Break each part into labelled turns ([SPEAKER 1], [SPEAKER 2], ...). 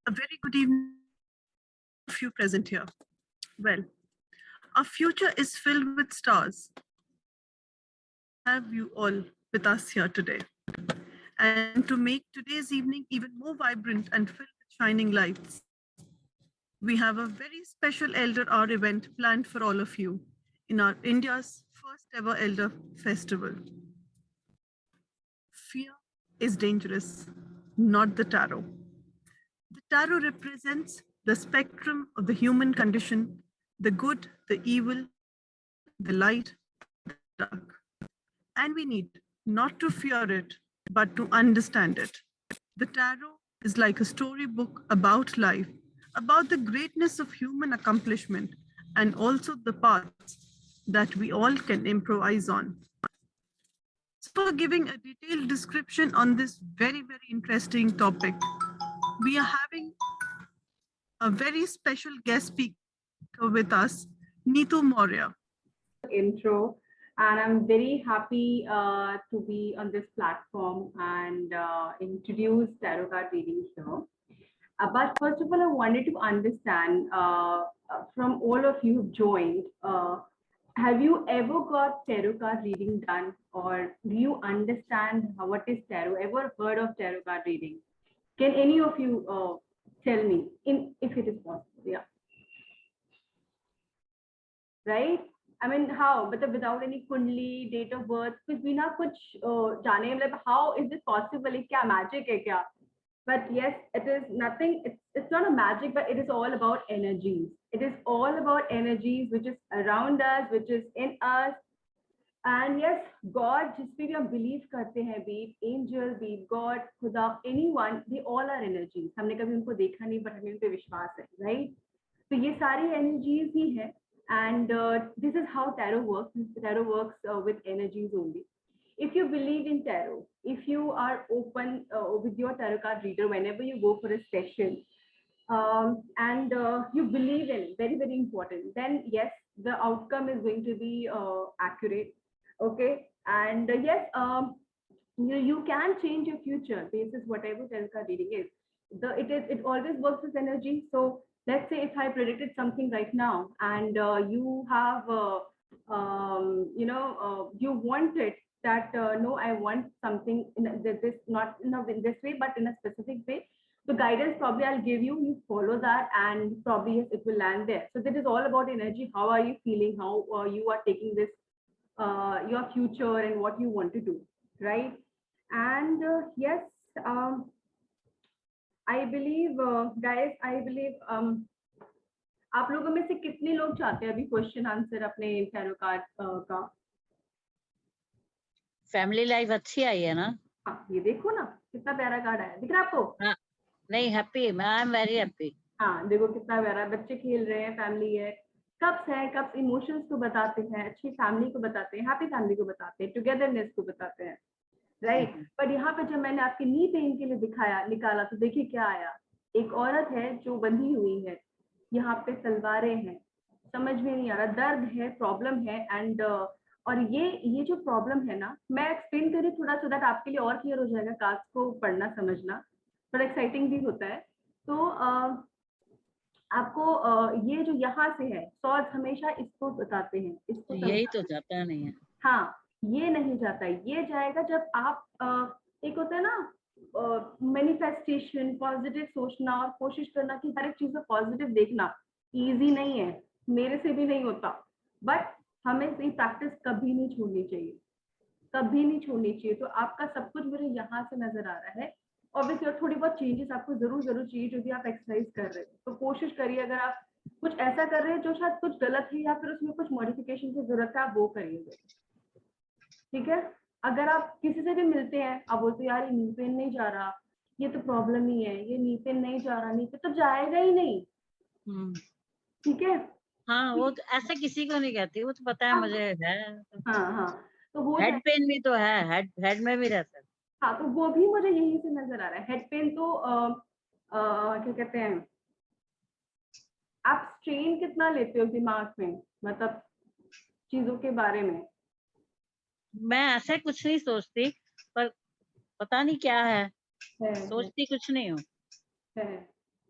[SPEAKER 1] A very good evening to you present here. Well, our future is filled with stars. Have you all with us here today? And to make today's evening even more vibrant and filled with shining lights, we have a very special Elder Hour event planned for all of you in our India's first ever Elder Festival. Fear is dangerous, not the tarot. The tarot represents the spectrum of the human condition, the good, the evil, the light, the dark. And we need not to fear it, but to understand it. The tarot is like a storybook about life, about the greatness of human accomplishment, and also the paths that we all can improvise on. So, for giving a detailed description on this very, very interesting topic, we are having a very special guest speaker with us, Neetu Maurya.
[SPEAKER 2] Intro, and I'm very happy to be on this platform and introduce tarot card reading here. But first of all, I wanted to understand from all of you who've joined, have you ever got tarot card reading done, or do you understand what is tarot? Ever heard of tarot card reading? Can any of you tell me, if it is possible? Yeah. Right? I mean, how? But without any kundli, date of birth, कुछ भी ना कुछ जाने, मतलब how is it possible? क्या magic है क्या? But yes, it is nothing. It's not a magic, but it is all about energies. It is all about energies which is around us, which is in us. And yes, God, जिस पे भी हम believe करते हैं, be it angel, be it God, खुदा, anyone, they all are energies. हमने कभी उनको देखा नहीं, but हमें उन पे विश्वास है, right? तो ये सारी energies ही है. And this is how tarot works. Tarot works with energies only. If you believe in tarot, if you are open with your tarot card reader whenever you go for a session, and you believe in, very, very important, then yes, the outcome is going to be accurate. Okay. And yes, you can change your future basis whatever tarot card reading is. It always works with energy. So let's say if I predicted something right now, and you have you want it that no, I want something in this, not in this way, but in a specific way. The guidance probably I'll give you, you follow that, and probably yes, it will land there. So this is all about energy. How are you feeling? How you are taking this your future and what you want to do, right? And yes, I believe guys, I believe आप लोगों में से कितने लोग चाहते हैं अभी question answer अपने टैरो कार्ड का?
[SPEAKER 3] फैमिली लाइफ अच्छी आई है ना?
[SPEAKER 2] हाँ, ये देखो ना कितना प्यारा कार्ड आया, दिख रहा है आपको?
[SPEAKER 3] हाँ, नहीं, happy, I am very happy.
[SPEAKER 2] हाँ, देखो कितना प्यारा, बच्चे खेल रहे हैं, फैमिली है, कप्स है, कप्स इमोशंस को बताते हैं, अच्छी फैमिली को बताते हैं, हैप्पी फैमिली को बताते हैं, टुगेदरनेस को बताते हैं, राइट? पर यहाँ पे जब मैंने आपकी नी पेन के लिए दिखाया, निकाला, तो देखिए क्या आया, एक औरत है जो बंधी हुई है, यहाँ पे तलवारें हैं, समझ में नहीं आ रहा, दर्द है, प्रॉब्लम है, एंड और ये जो प्रॉब्लम है ना, मैं एक्सप्लेन करूँ थोड़ा सो दैट आपके लिए और क्लियर हो जाएगा, कार्ड्स को पढ़ना समझना थोड़ा एक्साइटिंग भी होता है। तो आपको ये जो यहाँ से है, सॉर्ड्स हमेशा इसको बताते हैं, इसको
[SPEAKER 3] यही तो जाता नहीं है।
[SPEAKER 2] हाँ, ये नहीं जाता है, ये जाएगा जब आप एक होता है ना मैनिफेस्टेशन, पॉजिटिव सोचना और कोशिश करना कि हर एक चीज में पॉजिटिव देखना इजी नहीं है, मेरे से भी नहीं होता, बट हमें ये प्रैक्टिस कभी नहीं छोड़नी चाहिए, कभी नहीं छोड़नी चाहिए। तो आपका सब कुछ मुझे यहाँ से नजर आ रहा है, ऑब्वियसली और थोड़ी बहुत चेंजेस आपको जरूर चाहिए जो भी आप एक्सरसाइज कर रहे हैं, तो कोशिश करिए अगर आप कुछ ऐसा कर रहे हैं जो शायद कुछ गलत है या फिर उसमें कुछ मॉडिफिकेशन की जरूरत है, आप वो करिए, ठीक है? अगर आप किसी से भी मिलते हैं, आप बोलते यार ये नी पेन नहीं जा रहा, ये तो प्रॉब्लम ही है, ये नी पेन नहीं जा रहा, नी पेन तो जाएगा ही नहीं, ठीक है?
[SPEAKER 3] हाँ, वो तो ऐसे किसी को नहीं कहती, वो तो पता है मुझे है।
[SPEAKER 2] हाँ, तो वो
[SPEAKER 3] हेड पेन भी तो है, हेड में भी रहता है।
[SPEAKER 2] हाँ, तो वो भी मुझे यहीं से नजर आ रहा है। हेड पेन तो क्या कहते हैं, आप स्ट्रेन कितना लेते हो दिमाग में, मतलब चीजों के बारे में?
[SPEAKER 3] मैं ऐसे कुछ नहीं सोचती, पर पता नहीं क्या है, सोचती कुछ नहीं हूँ।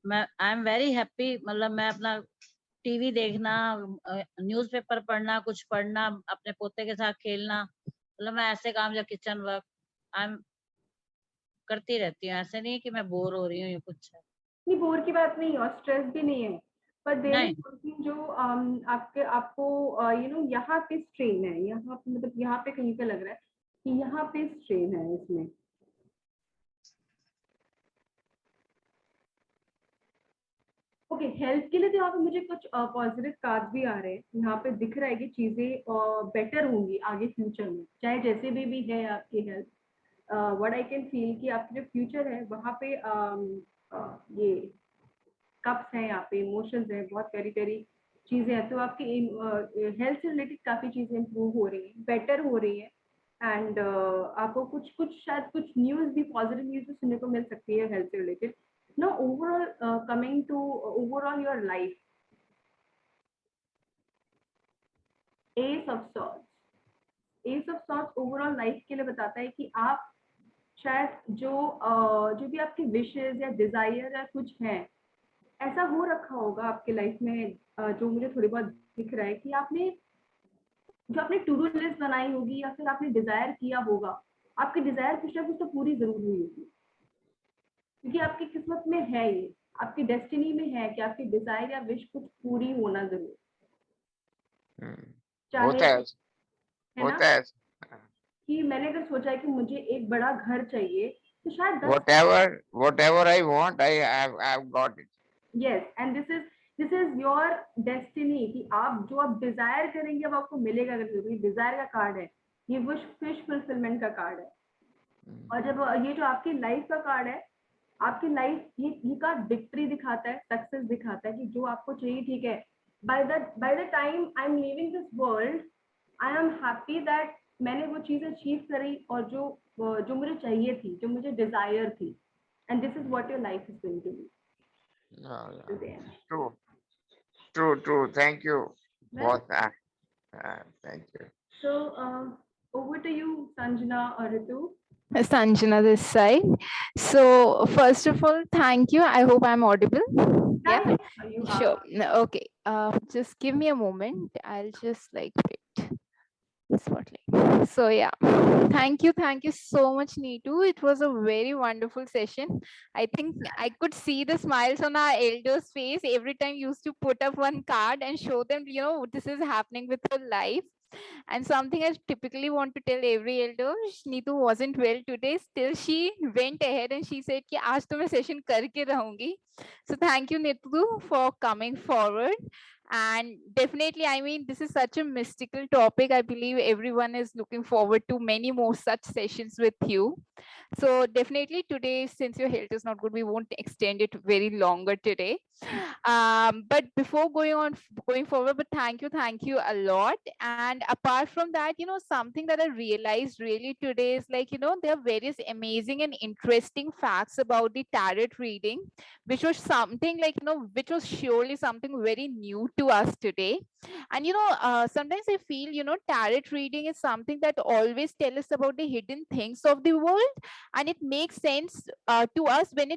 [SPEAKER 3] मैं आई एम वेरी हैप्पी, मतलब मैं अपना टीवी देखना, न्यूज़पेपर पढ़ना, कुछ पढ़ना, अपने पोते के साथ खेलना, मतलब मैं ऐसे काम या किचन वर्क आई एम करती रहती हूँ। ऐसे नहीं कि मैं बोर हो रही हूँ या कुछ है।
[SPEAKER 2] नहीं, बोर की बात नहीं है और स्ट्रेस भी नहीं है, पर देर इज
[SPEAKER 3] नहीं,
[SPEAKER 2] समथिंग जो आपको यहाँ पे स्ट्रेन है, यहाँ पे मतलब यहाँ पे कहीं पे लग रहा है कि यहाँ पे स्ट्रेन है इसमें। ओके, हेल्थ के लिए तो यहाँ पे मुझे कुछ पॉजिटिव कार्ड भी आ रहे हैं, यहाँ पे दिख रहा है कि चीजें बेटर होंगी आगे फ्यूचर में, चाहे जैसे भी है आपकी health. What I can feel कि आपकी जो फ्यूचर है वहाँ पे ये कप्स हैं, यहाँ पे इमोशंस हैं, बहुत प्यारी प्यारी चीजें हैं, तो आपकी हेल्थ से रिलेटेड काफी चीजें इंप्रूव हो रही हैं, बेटर हो रही है। एंड आपको कुछ कुछ शायद कुछ न्यूज भी, पॉजिटिव न्यूज भी सुनने को मिल सकती है हेल्थ से related. Now, overall, coming to overall your life, Ace of Swords. Ace of Swords overall life के लिए बताता है कि आप शायद जो भी आपके विशेस या डिजायर या कुछ है, ऐसा हो रखा होगा आपके लाइफ में, जो मुझे थोड़ी बहुत दिख रहा है कि आपने जो आपने टू डू लिस्ट बनाई होगी या फिर आपने डिजायर किया होगा, आपकी डिजायर कुछ ना कुछ तो पूरी जरूर हुई होगी, क्योंकि आपकी किस्मत में है ये, आपकी डेस्टिनी में है कि आपकी डिजायर या विश कुछ पूरी होना जरूर, चाहे
[SPEAKER 4] होता है,
[SPEAKER 2] है ना,
[SPEAKER 4] होता है।
[SPEAKER 2] कि मैंने अगर सोचा है कि मुझे एक बड़ा घर चाहिए, तो शायद 10।
[SPEAKER 4] Whatever I want, I've got it.
[SPEAKER 2] Yes, and this is your destiny, कि आप जो आप डिजायर करेंगे अब आपको मिलेगा, अगर डिजायर का कार्ड है, ये विश फुलफिलमेंट का कार्ड है। और जब ये जो आपकी लाइफ का कार्ड है, आपकी लाइफ ये कार्ड विक्ट्री दिखाता है, सक्सेस दिखाता है कि जो आपको चाहिए, ठीक है, by the time I am living this world, I am happy that मैंने वो चीज अचीव करी, और जो मुझे चाहिए थी, जो मुझे डिजायर थी, and this is what your life is going to be.
[SPEAKER 4] True. Thank you.
[SPEAKER 2] Well,
[SPEAKER 4] Thank you.
[SPEAKER 2] so over to you, Sanjana or Ritu.
[SPEAKER 5] Sanjana this side. So first of all, thank you. I hope I'm audible. Yeah,
[SPEAKER 2] You
[SPEAKER 5] sure.
[SPEAKER 2] are.
[SPEAKER 5] No, okay. Just give me a moment. I'll just wait. So yeah, thank you so much, Neetu. It was a very wonderful session. I think I could see the smiles on our elders' face every time you used to put up one card and show them, this is happening with your life. And something I typically want to tell every elder, Neetu wasn't well today. Still, she went ahead and she said, "कि आज तो मैं session करके रहूंगी." So thank you, Neetu, for coming forward. And definitely, I mean, this is such a mystical topic. I believe everyone is looking forward to many more such sessions with you. So definitely today, since your health is not good, we won't extend it very longer today. But before going forward, but thank you a lot. And apart from that, something that I realized really today is there are various amazing and interesting facts about the tarot reading, which was something which was surely something very new to us today. And sometimes I feel tarot reading is something that always tell us about the hidden things of the world, and it makes sense to us when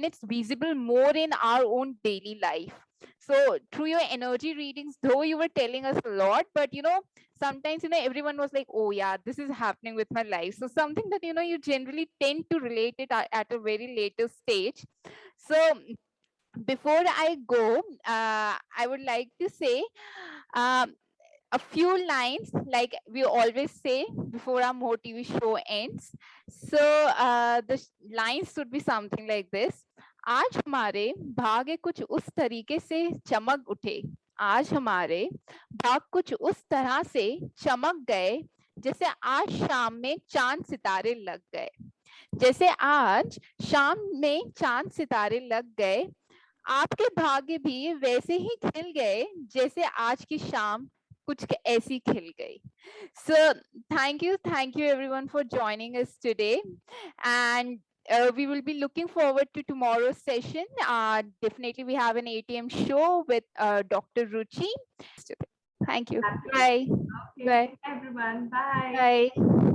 [SPEAKER 5] it's visible more in our own daily life. So through your energy readings, though you were telling us a lot, but sometimes everyone was like, oh yeah, this is happening with my life. So something that you generally tend to relate it at a very later stage. So before I go, I would like to say a few lines like we always say before our More TV show ends. So the lines should be something like this. आज हमारे भाग्य कुछ उस तरीके से चमक उठे, आज हमारे भाग कुछ उस तरह से चमक गए, जैसे आज शाम में चांद सितारे लग गए, जैसे आज शाम में चांद सितारे लग गए, आपके भाग्य भी वैसे ही खिल गए जैसे आज की शाम कुछ ऐसी खिल गई. So thank you everyone for joining us today, and we will be looking forward to tomorrow's session. Definitely we have an ATM show with Dr. Ruchi. Thank you.
[SPEAKER 2] Absolutely.
[SPEAKER 5] Bye.
[SPEAKER 2] Okay.
[SPEAKER 5] Bye.
[SPEAKER 2] Everyone, bye.
[SPEAKER 5] Bye.